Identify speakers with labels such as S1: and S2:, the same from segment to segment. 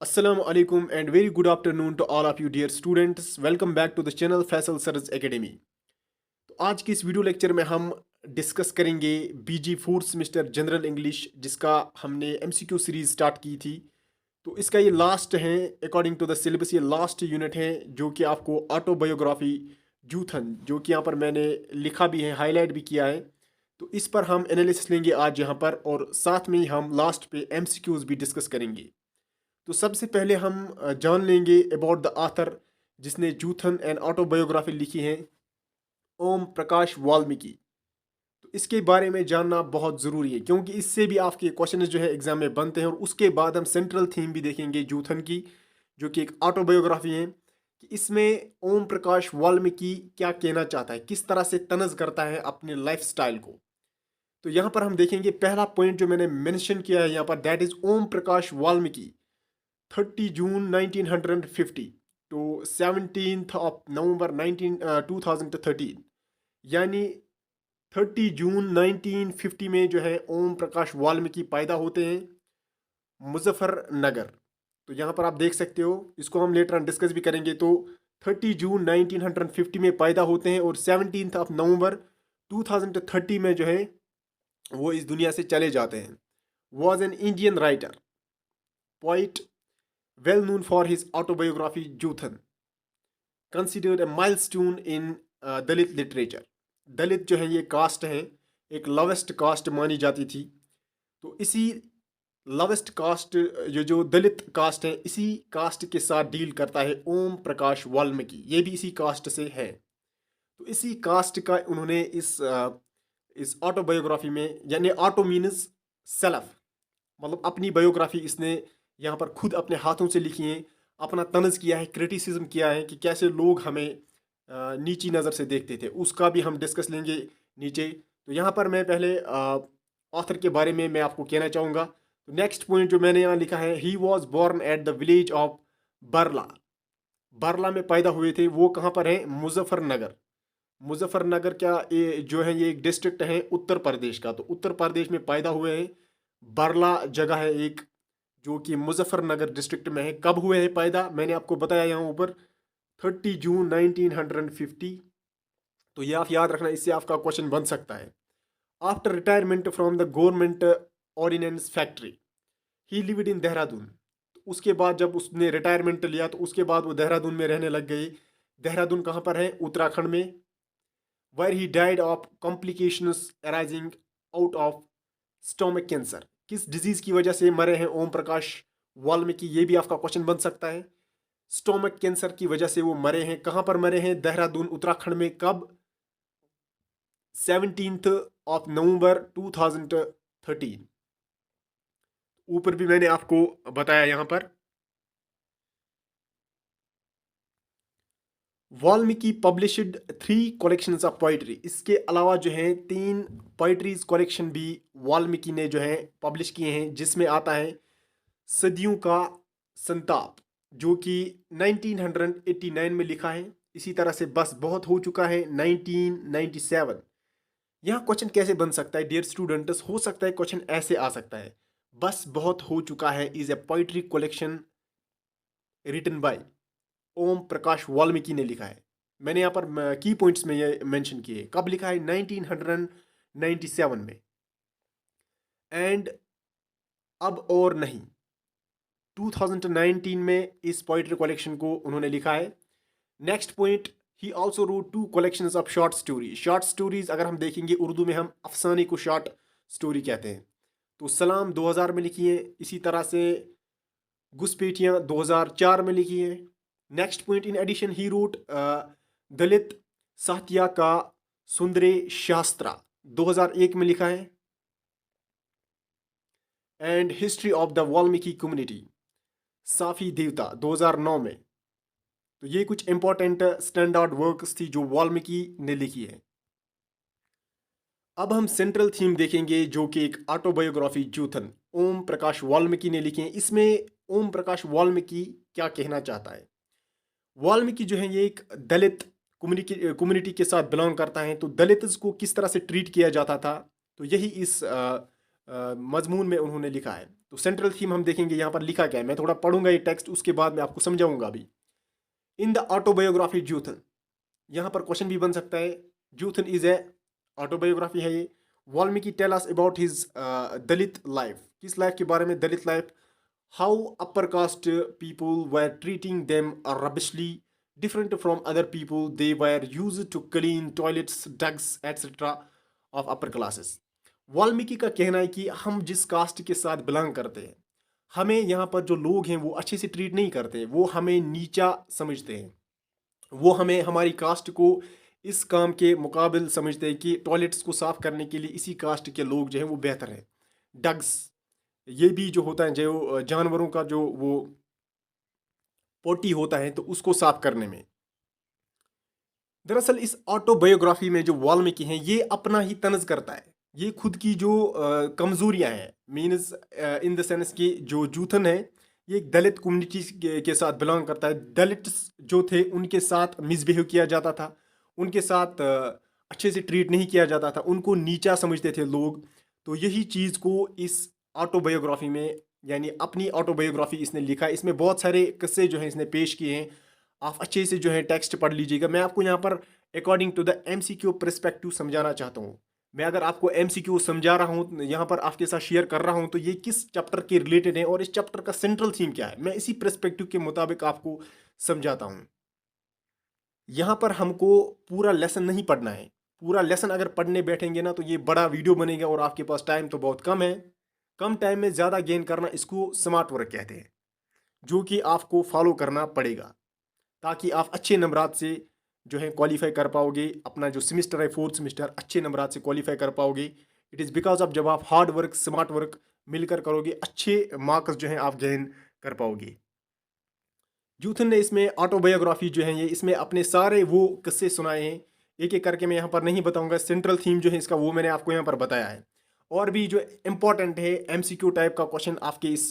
S1: Assalamu alaikum and very good afternoon to all of you dear students. Welcome back to the channel Faisal Sir's Academy. तो आज की इस video lecture में हम discuss करेंगे बीजी fourth semester general English जिसका हमने एमसीक्यू सीरीज स्टार्ट की थी। तो इसका ये लास्ट है, अकॉर्डिंग टू द सिलेबस ये लास्ट यूनिट है जो कि आपको ऑटोबायोग्राफी जूथन, जो कि यहाँ पर मैंने लिखा भी है, हाईलाइट भी किया है। तो इस पर हम एनालिसिस लेंगे आज यहाँ पर, और साथ में ही हम लास्ट पे एमसीक्यूज भी डिस्कस करेंगे। तो सबसे पहले हम जान लेंगे अबाउट द ऑथर जिसने जूथन एंड ऑटोबायोग्राफी लिखी है, ओम प्रकाश वाल्मीकि। तो इसके बारे में जानना बहुत ज़रूरी है क्योंकि इससे भी आपके क्वेश्चन जो है एग्जाम में बनते हैं। और उसके बाद हम सेंट्रल थीम भी देखेंगे जूथन की, जो कि एक ऑटोबायोग्राफी है, कि इसमें ओम प्रकाश वाल्मीकि क्या कहना चाहता है, किस तरह से तनज़ करता है अपने लाइफ स्टाइल को। तो यहाँ पर हम देखेंगे पहला पॉइंट जो मैंने मेंशन किया है यहाँ पर, that is Om Prakash Valmiki 30 June 1950 to 17th of November 2013, यानी 30 जून 1950 में जो है ओम प्रकाश वाल्मीकि पैदा होते हैं मुजफ्फरनगर। तो यहाँ पर आप देख सकते हो, इसको हम लेटर ऑन डिस्कस भी करेंगे। तो 30 जून 1950 में पैदा होते हैं और 17th ऑफ नवंबर 2030 में जो है वो इस दुनिया से चले जाते हैं। Was an Indian writer, poet, well known for his autobiography Juthan, considered a milestone in Dalit literature. Dalit जो है ये कास्ट है, एक लोवेस्ट कास्ट मानी जाती थी। तो इसी लोवेस्ट कास्ट, ये जो दलित कास्ट है, इसी कास्ट के साथ डील करता है ओम प्रकाश वाल्मीकि, ये भी इसी कास्ट से है। तो इसी कास्ट का उन्होंने इस ऑटोबायोग्राफी में, यानी ऑटो मीन्स सेल्फ, मतलब अपनी बायोग्राफी इसने यहाँ पर खुद अपने हाथों से लिखी है, अपना तनज़ किया है, क्रिटिसिज्म किया है कि कैसे लोग हमें नीची नज़र से देखते थे, उसका भी हम डिस्कस लेंगे नीचे। तो यहाँ पर मैं पहले ऑथर के बारे में मैं आपको कहना चाहूँगा। तो नेक्स्ट पॉइंट जो मैंने यहाँ लिखा है, he was born at the village of Barla. Barla में पैदा हुए थे। वो कहाँ पर है? मुजफ्फरनगर। मुजफ्फरनगर क्या जो है ये एक डिस्ट्रिक्ट है उत्तर प्रदेश का। तो उत्तर प्रदेश में पैदा हुए हैं। बरला जगह है एक जो कि मुजफ्फरनगर डिस्ट्रिक्ट में है। कब हुए हैं पैदा? मैंने आपको बताया यहाँ ऊपर 30 जून 1950। तो ये आप याद रखना, इससे आपका क्वेश्चन बन सकता है। After retirement from the government ordnance factory he lived in Dehradun. तो उसके बाद जब उसने रिटायरमेंट लिया तो उसके बाद वो देहरादून में रहने लग गई। देहरादून कहाँ पर है? उत्तराखंड में। Where he died of complications arising out of stomach cancer. किस डिजीज की वजह से मरे हैं ओम प्रकाश वाल्मीकि, ये भी आपका क्वेश्चन बन सकता है। स्टोमक कैंसर की वजह से वो मरे हैं। कहाँ पर मरे हैं? देहरादून, उत्तराखंड में। कब? 17th of November 2013। ऊपर भी मैंने आपको बताया यहाँ पर। Valmiki published 3 collections of poetry. इसके अलावा जो है 3 पोइट्रीज कलेक्शन भी वाल्मीकि ने जो है पब्लिश किए हैं, जिसमें आता है सदियों का संताप, जो कि 1989 में लिखा है। इसी तरह से बस बहुत हो चुका है 1997। यहाँ क्वेश्चन कैसे बन सकता है डियर स्टूडेंट्स? हो सकता है क्वेश्चन ऐसे आ सकता है, बस बहुत हो चुका है is a poetry collection written by Om Prakash Valmiki ने लिखा है। मैंने यहाँ पर की पॉइंट्स में ये मेंशन किए। कब लिखा है? 1997 में। एंड अब और नहीं, 2019 में इस पोइट्री कलेक्शन को उन्होंने लिखा है। Next point, he also wrote 2 collections of short story. Short stories अगर हम देखेंगे, उर्दू में हम अफसाने को शॉर्ट स्टोरी कहते हैं। तो सलाम 2000 में लिखी है। इसी तरह से घुसपैठियाँ 2004 में लिखी है। Next point, in addition he wrote Dalit Sahitya का सुंदरे शास्त्रा 2001 में लिखा है। And history of the Valmiki community Safai Devta 2009 में। तो ये कुछ इंपॉर्टेंट स्टैंडर्ड वर्क्स थी जो वाल्मीकि ने लिखी है। अब हम सेंट्रल थीम देखेंगे जो कि एक ऑटोबायोग्राफी जूथन ओम प्रकाश वाल्मीकि ने लिखी है। इसमें ओम प्रकाश वाल्मीकि क्या कहना चाहता है? वाल्मीकि जो है ये एक दलित कम्युनिटी के साथ बिलोंग करता है। तो दलित्स को किस तरह से ट्रीट किया जाता था, तो यही इस मजमून में उन्होंने लिखा है। तो सेंट्रल थीम हम देखेंगे यहाँ पर लिखा क्या है। मैं थोड़ा पढ़ूंगा ये टेक्स्ट, उसके बाद मैं आपको समझाऊंगा अभी। इन द ऑटोबायोग्राफी जूथन, यहाँ पर क्वेश्चन भी बन सकता है। जूथन इज ए ऑटोबायोग्राफी है ये। Valmiki tell us about his Dalit life, किस लाइफ के बारे में, Dalit life. How upper caste people were treating them rubbishly different from other people, they were use to clean toilets, dugs etcetera of upper classes. Valmiki का कहना है कि हम जिस कास्ट के साथ बिलोंग करते हैं, हमें यहाँ पर जो लोग हैं वो अच्छे से ट्रीट नहीं करते, वो हमें नीचा समझते हैं। वो हमें, हमारी कास्ट को इस काम के मुकाबिल समझते हैं कि टॉयलेट्स को साफ करने के लिए इसी कास्ट के लोग जो हैं वो बेहतर हैं। डग्स, ये भी जो होता है, जो जानवरों का जो वो पोटी होता है, तो उसको साफ करने में। दरअसल इस ऑटोबायोग्राफी में जो वाल्मीकि हैं ये अपना ही तंज करता है। ये खुद की जो कमजोरियां हैं, मीन्स इन द सेंस कि जो जूथन है ये एक दलित कम्युनिटी के साथ बिलोंग करता है। दलित जो थे उनके साथ मिसबिहेव किया जाता था, उनके साथ अच्छे से ट्रीट नहीं किया जाता था, उनको नीचा समझते थे लोग। तो यही चीज़ को इस ऑटोबायोग्राफी में, यानी अपनी ऑटोबायोग्राफी इसने लिखा। इसमें बहुत सारे किस्से जो हैं इसने पेश किए हैं। आप अच्छे से जो है टेक्स्ट पढ़ लीजिएगा। मैं आपको यहाँ पर according to the MCQ perspective समझाना चाहता हूँ। मैं अगर आपको एमसीक्यू समझा रहा हूँ यहाँ पर आपके साथ शेयर कर रहा हूँ, तो ये किस चैप्टर के रिलेटेड है और इस चैप्टर का सेंट्रल थीम क्या है, मैं इसी परस्पेक्टिव के मुताबिक आपको समझाता हूँ। यहाँ पर हमको पूरा लेसन नहीं पढ़ना है। पूरा लेसन अगर पढ़ने बैठेंगे ना तो ये बड़ा वीडियो बनेगा और आपके पास टाइम तो बहुत कम है। कम टाइम में ज़्यादा गेन करना, इसको स्मार्ट वर्क कहते हैं, जो कि आपको फॉलो करना पड़ेगा ताकि आप अच्छे नंबरात से जो है क्वालिफाई कर पाओगे। अपना जो सेमिस्टर है, फोर्थ सेमिस्टर, अच्छे नंबरात से क्वालिफाई कर पाओगे। इट इज़ बिकॉज ऑफ जब आप हार्ड वर्क, स्मार्ट वर्क मिलकर करोगे, अच्छे मार्क्स जो हैं आप गेन कर पाओगे। जूथन ने इसमें ऑटोबायोग्राफी जो है ये, इसमें अपने सारे वो किस्से सुनाए हैं। एक एक करके मैं यहाँ पर नहीं बताऊंगा। सेंट्रल थीम जो है इसका वो मैंने आपको यहाँ पर बताया है। और भी जो इम्पोर्टेंट है एमसीक्यू टाइप का क्वेश्चन आपके इस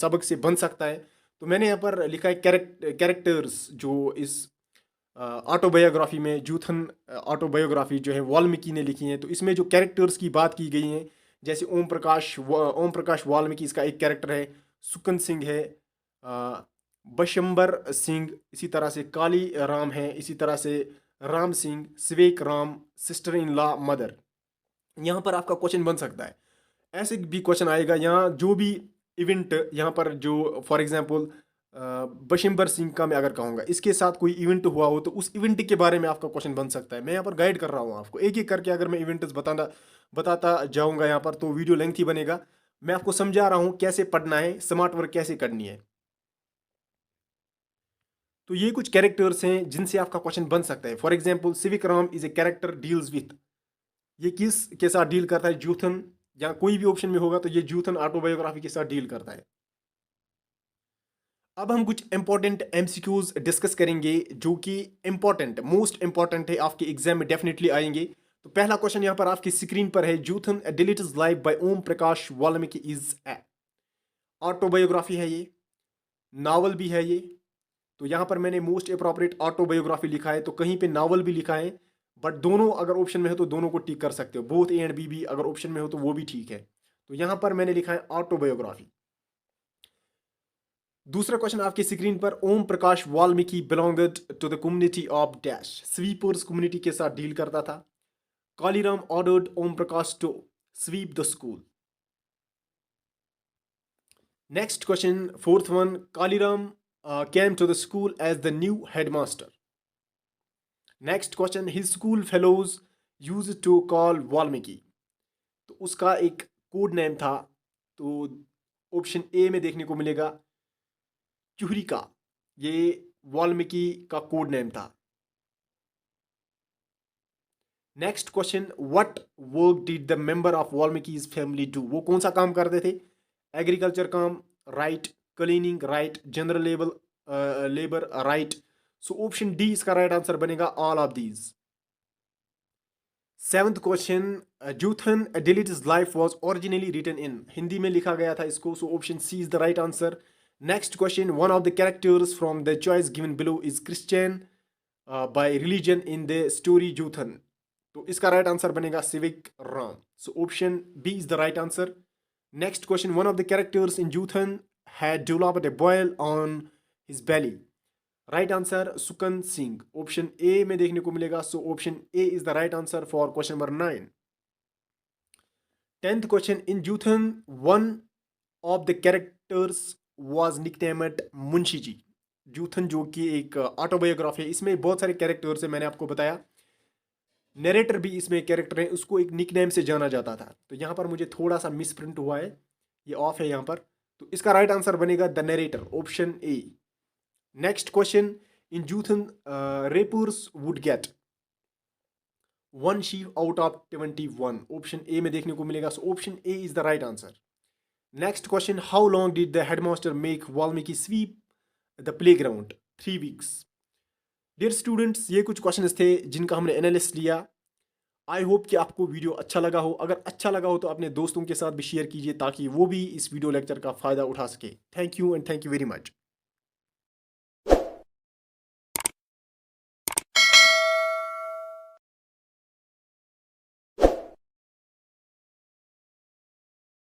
S1: सबक से बन सकता है। तो मैंने यहाँ पर लिखा है कैरेक्टर्स जो इस ऑटोबायोग्राफी में, जूथन ऑटोबायोग्राफी जो है वाल्मीकि ने लिखी है। तो इसमें जो कैरेक्टर्स की बात की गई है, जैसे ओम प्रकाश वाल्मीकि इसका एक कैरेक्टर है। सुकन सिंह है, बशंबर सिंह, इसी तरह से काली राम है, इसी तरह से Ram Singh, Sewak Ram, sister in law mother. यहाँ पर आपका क्वेश्चन बन सकता है। ऐसे भी क्वेश्चन आएगा यहाँ, जो भी इवेंट यहाँ पर, जो फॉर एग्जांपल बशिम्बर सिंह का मैं अगर कहूँगा, इसके साथ कोई इवेंट हुआ हो तो उस इवेंट के बारे में आपका क्वेश्चन बन सकता है। मैं यहाँ पर गाइड कर रहा हूँ आपको एक एक करके। अगर मैं इवेंट्स बताता जाऊँगा यहाँ पर तो वीडियो लेंथी बनेगा। मैं आपको समझा रहा हूँ कैसे पढ़ना है, स्मार्ट वर्क कैसे करनी है। तो ये कुछ कैरेक्टर्स हैं जिनसे आपका क्वेश्चन बन सकता है। For example civic Ram is a character deals with, ये किस के साथ डील करता है, जूथन, या कोई भी ऑप्शन में होगा तो ये जूथन ऑटोबायोग्राफी के साथ डील करता है। अब हम कुछ इंपॉर्टेंट एमसीक्यूज डिस्कस करेंगे जो कि इंपॉर्टेंट, मोस्ट इंपॉर्टेंट है, आपके एग्जाम में डेफिनेटली आएंगे। तो पहला क्वेश्चन यहाँ पर आपकी स्क्रीन पर है। Joothan Dalit's life by Om Prakash Valmiki is a autobiography है ये, नावल भी है ये। तो यहाँ पर मैंने मोस्ट अप्रोप्रिएट ऑटोबायोग्राफी लिखा है, तो कहीं पे नावल भी लिखा है, बट दोनों अगर ऑप्शन में हो तो दोनों को टिक कर सकते हो। बोथ ए एंड बी भी अगर ऑप्शन में हो तो वो भी ठीक है। तो यहाँ पर मैंने लिखा है ऑटोबायोग्राफी। दूसरा क्वेश्चन आपकी स्क्रीन पर, Om Prakash Valmiki belonged to the community of dash, sweepers community के साथ डील करता था। Kaliram ordered Om Prakash to sweep the school. Next question, fourth one, Kaliram came to the school as the new headmaster. Next question, his school fellows used to call Valmiki. तो उसका एक code name था। तो option A में देखने को मिलेगा चुहरिका, ये वाल्मीकि का कोड नेम था। Next question, what work did the member of Valmiki's family do, वो कौन सा काम करते थे? एग्रीकल्चर काम, right. Cleaning, right. General labour, right. So option D इसका राइट आंसर बनेगा, all of these. Seventh question, Joothan Dalit's life was originally written in, Hindi में लिखा गया था इसको। So option C is the right answer. Next question, one of the characters from the choice given below is Christian by religion in the story Joothan. तो इसका right answer बनेगा Sewak Ram. So option B is the right answer. Next question, one of the characters in Joothan had developed a boil on his belly. Right answer Sukkan Singh, option A में देखने को मिलेगा. So option A is the right answer for question number 9. 10th question, in Joothan one of the characters was nicknamed Munshi ji. जूथन जो कि एक autobiography है, इसमें बहुत सारे कैरेक्टर्स है, मैंने आपको बताया. नरेटर भी इसमें कैरेक्टर है, उसको एक निकनेम से जाना जाता था. तो यहाँ पर मुझे थोड़ा सा मिस प्रिंट हुआ है, ये ऑफ है यहाँ पर. तो इसका राइट आंसर बनेगा the narrator, option A. Next question, in Joothan reapers would get one sheaf out of 21. Option A में देखने को मिलेगा. So option A is the right answer. Next question, how long did the headmaster make Valmiki sweep the playground? 3 weeks. Dear students, ये कुछ questions थे जिनका हमने analysis लिया. आई होप कि आपको वीडियो अच्छा लगा हो. अगर अच्छा लगा हो तो अपने दोस्तों के साथ भी शेयर कीजिए ताकि वो भी इस वीडियो लेक्चर का फ़ायदा उठा सके. Thank you and thank you very much.